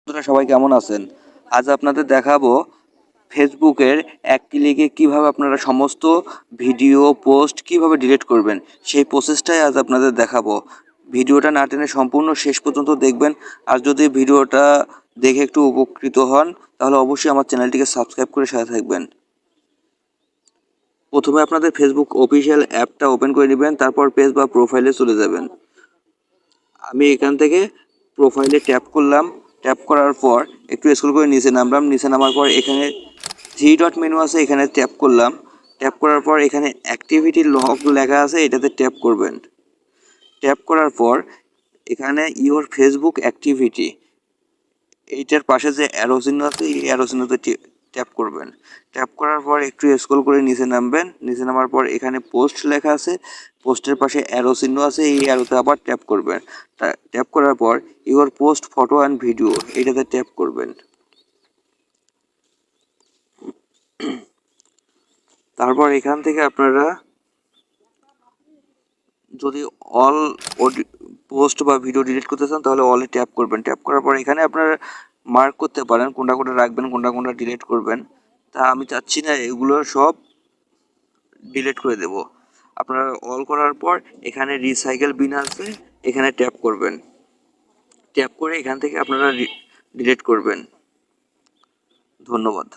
বন্ধুরা সবাই কেমন আছেন? আজ আপনাদের দেখাবো ফেসবুকের এক ক্লিকে কিভাবে আপনারা সমস্ত ভিডিও পোস্ট কিভাবে ডিলিট করবেন সেই প্রসেসটাই আজ আপনাদের দেখাবো। ভিডিওটা না টেনে সম্পূর্ণ শেষ পর্যন্ত দেখবেন। আর যদি ভিডিওটা দেখে একটু উপকৃত হন তাহলে অবশ্যই আমার চ্যানেলটিকে সাবস্ক্রাইব করে সাথে থাকবেন। প্রথমে আপনাদের ফেসবুক অফিসিয়াল অ্যাপটা ওপেন করে নেবেন, তারপর পেজ বা প্রোফাইলে চলে যাবেন। আমি এখান থেকে প্রোফাইলে ট্যাপ করলাম। ট্যাপ করার পর একটু স্ক্রল করে নিচে নামলাম। নিচে নামার পর এখানে থ্রি ডট মেনু আছে, এখানে ট্যাপ করলাম। ট্যাপ করার পর এখানে অ্যাক্টিভিটি লগ লেখা আছে, এটাতে ট্যাপ করবেন। ট্যাপ করার পর এখানে ইওর ফেসবুক অ্যাক্টিভিটি এইটার পাশে যে অ্যারো চিহ্ন আছে এই অ্যারো চিহ্নতে ট্যাপ করবেন। ট্যাপ করার পর একটু স্ক্রল করে নিচে নামবেন। নিচে নামার পর এখানে পোস্ট লেখা আছে, পোস্টের পাশে অ্যারো চিহ্ন আছে, এই অ্যারোতে আবার ট্যাপ করবেন। ট্যাপ করার পর your post photo and video এইটাতে ট্যাপ করবেন। তারপর এখান থেকে আপনারা যদি অল পোস্ট বা ভিডিও ডিলিট করতে চান তাহলে অলে ট্যাপ করবেন। ট্যাপ করার পর এখানে আপনারা মার্ক করতে পারেন কোনটা কোনটা রাখবেন, কোনটা কোনটা ডিলিট করবেন। তা আমি চাচ্ছি না, এগুলো সব ডিলিট করে দেব। আপনারা অল করার পর এখানে রিসাইকেল বিন আছে, এখানে ট্যাপ করবেন। ট্যাপ করে এখান থেকে আপনারা ডিলিট করবেন। ধন্যবাদ।